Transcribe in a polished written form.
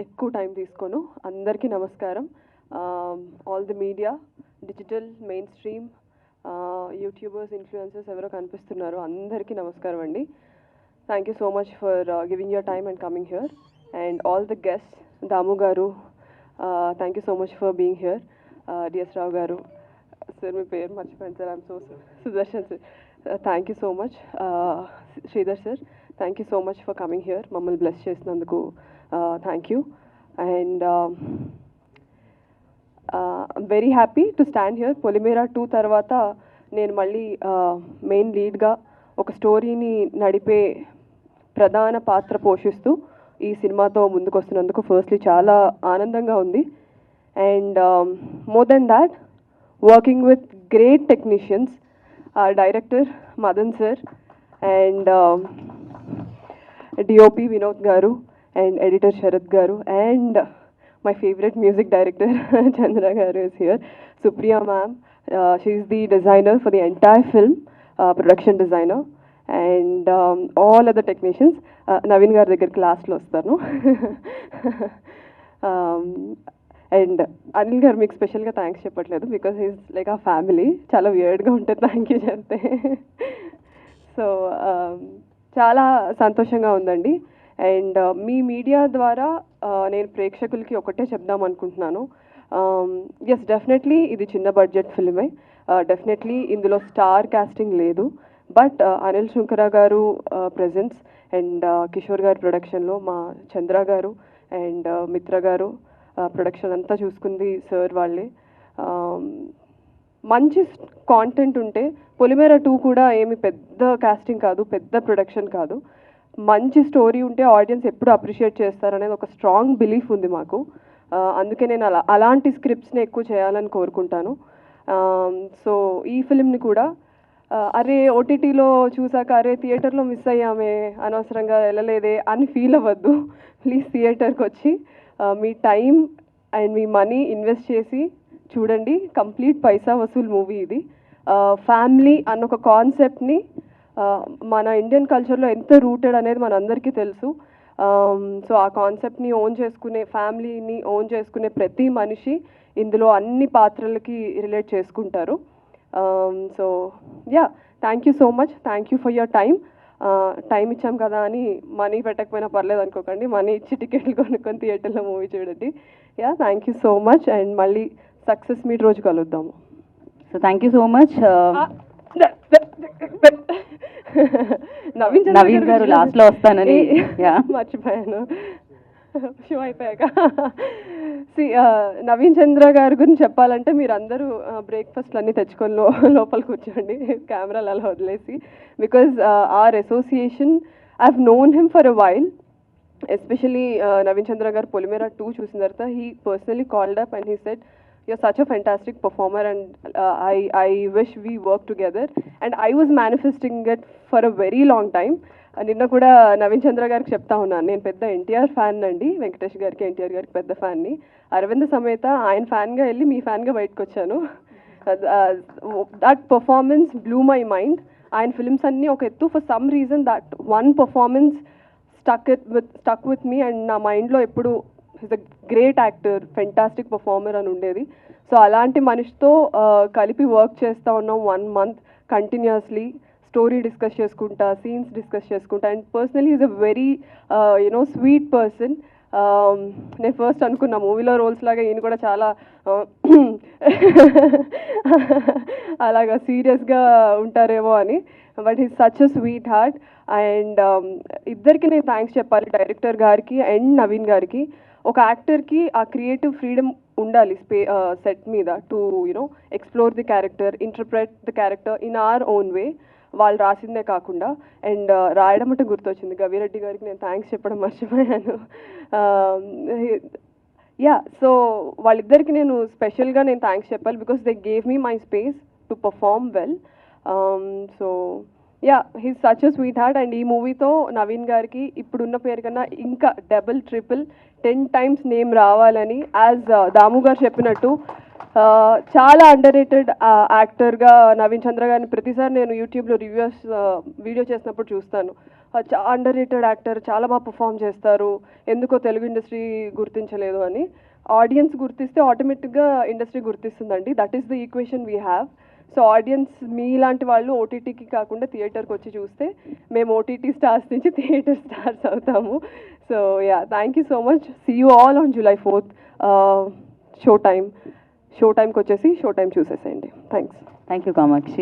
ఎక్కువ టైం తీసుకోను. అందరికీ నమస్కారం. All the media, digital, mainstream, YouTubers, influencers ఎవరో కనిపిస్తున్నారు, అందరికీ నమస్కారం అండి. Thank you so much for giving your time and coming here. And all the guests, Damu గారు, thank you so much for being here. DS Rao గారు, sir మీ పేరు మర్చిపోయాను sir, I'm so Sudarshan sir, thank you so much. Sridhar sir, thank you so much for coming here, మమ్మల్ని bless చేసినందుకు thank you. And very happy to stand here. Polimera 2 తర్వాత నేను మళ్ళీ main లీడ్గా ఒక స్టోరీని నడిపే ప్రధాన పాత్ర పోషిస్తూ ఈ సినిమాతో ముందుకు వస్తున్నందుకు ఫస్ట్లీ చాలా ఆనందంగా ఉంది. And more than that, working with great technicians, director Madan sir and DOP Vinod గారు and editor Sharad garu and my favorite music director Chandra garu is here. Supriya ma'am, she is the designer for the entire film, production designer, and all other technicians. Naveen garu దగ్గర class లో వస్తాను. And Anil గారు మీకు స్పెషల్గా thanks చెప్పట్లేదు because is like ఆ family. చాలా వియర్డ్గా ఉంటుంది థ్యాంక్ యూ చెప్తే. సో చాలా సంతోషంగా ఉందండి. అండ్ మీ మీడియా ద్వారా నేను ప్రేక్షకులకి ఒకటే చెప్దాం అనుకుంటున్నాను. ఎస్, డెఫినెట్లీ ఇది చిన్న బడ్జెట్ ఫిల్మే, డెఫినెట్లీ ఇందులో స్టార్ కాస్టింగ్ లేదు. బట్ అనిల్ శుంకర గారు ప్రెజెన్స్ అండ్ కిషోర్ గారి ప్రొడక్షన్లో మా చంద్ర గారు అండ్ మిత్ర గారు ప్రొడక్షన్ అంతా చూసుకుంది సార్ వాళ్ళే. మంచి కాంటెంట్ ఉంటే, పొలిమేరా 2 కూడా ఏమి పెద్ద కాస్టింగ్ కాదు, పెద్ద ప్రొడక్షన్ కాదు, మంచి స్టోరీ ఉంటే ఆడియన్స్ ఎప్పుడు అప్రిషియేట్ చేస్తారనేది ఒక స్ట్రాంగ్ బిలీఫ్ ఉంది మాకు. అందుకే నేను అలాంటి స్క్రిప్ట్స్ని ఎక్కువ చేయాలని కోరుకుంటాను. సో ఈ ఫిల్మ్ని కూడా అరే ఓటీటీలో చూసాక అరే థియేటర్లో మిస్ అయ్యామే, అనవసరంగా వెళ్ళలేదే అని ఫీల్ అవ్వద్దు. ప్లీజ్ థియేటర్కి వచ్చి మీ టైం అండ్ మీ మనీ ఇన్వెస్ట్ చేసి చూడండి. కంప్లీట్ పైసా వసూల్ మూవీ ఇది. ఫ్యామిలీ అన్న ఒక కాన్సెప్ట్ని మన ఇండియన్ కల్చర్లో ఎంత రూటెడ్ అనేది మనందరికీ తెలుసు. సో ఆ కాన్సెప్ట్ని ఓన్ చేసుకునే, ఫ్యామిలీని ఓన్ చేసుకునే ప్రతి మనిషి ఇందులో అన్ని పాత్రలకి రిలేట్ చేసుకుంటారు. So yeah, thank you so much, thank you for your time ఇచ్చాం కదా అని మనీ పెట్టకపోయినా పర్లేదు అనుకోకండి, మనీ ఇచ్చి టికెట్లు కొనుక్కొని థియేటర్లో మూవీ చూడండి. Yeah, thank you so much. And మళ్ళీ సక్సెస్ మీట్ రోజు కలుద్దాము. So thank you so much. Naveen గారు లాస్ట్ లో వస్తానని మర్చిపోయాను, షో అయిపోయాక. నవీన్ చంద్ర గారి గురించి చెప్పాలంటే మీరు అందరూ బ్రేక్ఫాస్ట్లు అన్నీ తెచ్చుకొని లోపల కూర్చోండి, కెమెరాలు అలా వదిలేసి. Because our association, I have known him for a while. Especially Naveen Chandra గారు పొలిమేరా 2 చూసిన తర్వాత he personally called up and he said, you're such a fantastic performer and I wish we work together, and I was manifesting it for a very long time. నిన్న కూడా నవీన్ చంద్ర గారికి చెప్తా ఉన్నాను, నేను పెద్ద ఎన్టీఆర్ ఫ్యాన్ అండి, వెంకటేష్ గారికి ఎన్టీఆర్ గారికి పెద్ద ఫ్యాన్ని. అరవింద్ సమేత ఆయన ఫ్యాన్గా వెళ్ళి మీ ఫ్యాన్గా బయటకు వచ్చాను. That performance blue my mind. ఆయన ఫిల్మ్స్ అన్నీ ఒక ఎత్తు, for some reason that one performance stuck with me and నా మైండ్లో ఎప్పుడు is a great actor, fantastic performer అని ఉండేది. సో అలాంటి మనిషితో కలిపి వర్క్ చేస్తూ ఉన్నాం 1 month కంటిన్యూస్లీ. స్టోరీ డిస్కస్ చేసుకుంటా, సీన్స్ డిస్కస్ చేసుకుంటా. And personally is a very sweet person. నేను ఫస్ట్ అనుకున్నా మూవీలో రోల్స్ లాగా ఈయన కూడా చాలా అలాగా సీరియస్గా ఉంటారేమో అని. But is such a sweet heart. And ఇద్దరికి నేను థ్యాంక్స్ చెప్పాలి, డైరెక్టర్ గారికి అండ్ నవీన్ గారికి. ఒక యాక్టర్కి ఆ క్రియేటివ్ ఫ్రీడమ్ ఉండాలి సెట్ మీద to explore the character, interpret the character in our own way, వాళ్ళు రాసిందే కాకుండా. అండ్ రాయడం అంటే గుర్తొచ్చింది, గవిరెడ్డి గారికి నేను థ్యాంక్స్ చెప్పడం మర్చిపోయాను. యా, సో వాళ్ళిద్దరికి నేను స్పెషల్గా నేను థ్యాంక్స్ చెప్పాలి because they gave me my space to perform well. So yeah, he's such a sweet heart. And ఈ మూవీతో నవీన్ గారికి ఇప్పుడున్న పేరు కన్నా ఇంకా డబుల్, ట్రిపుల్, 10 times నేమ్ రావాలని, యాజ్ దాము గారు చెప్పినట్టు చాలా అండర్ రేటెడ్ యాక్టర్గా నవీన్ చంద్ర గారిని ప్రతిసారి నేను యూట్యూబ్లో వీడియో చేసినప్పుడు చూస్తాను. అండర్ రేటెడ్ యాక్టర్, చాలా బాగా పర్ఫామ్ చేస్తారు, ఎందుకో తెలుగు ఇండస్ట్రీ గుర్తించలేదు అని. ఆడియన్స్ గుర్తిస్తే ఆటోమేటిక్గా ఇండస్ట్రీ గుర్తిస్తుందండి. That is the equation we have. So audience మీలాంటి వాళ్ళు ఓటీటీకి కాకుండా థియేటర్కి వచ్చి చూస్తే మేము ఓటీటీ స్టార్స్ నుంచి థియేటర్ స్టార్స్ అవుతాము. So yeah, thank you so much. See you all on July 4th show టైమ్కి వచ్చేసి షో టైం చూసేసేయండి. థ్యాంక్స్. Thank you Kamakshi.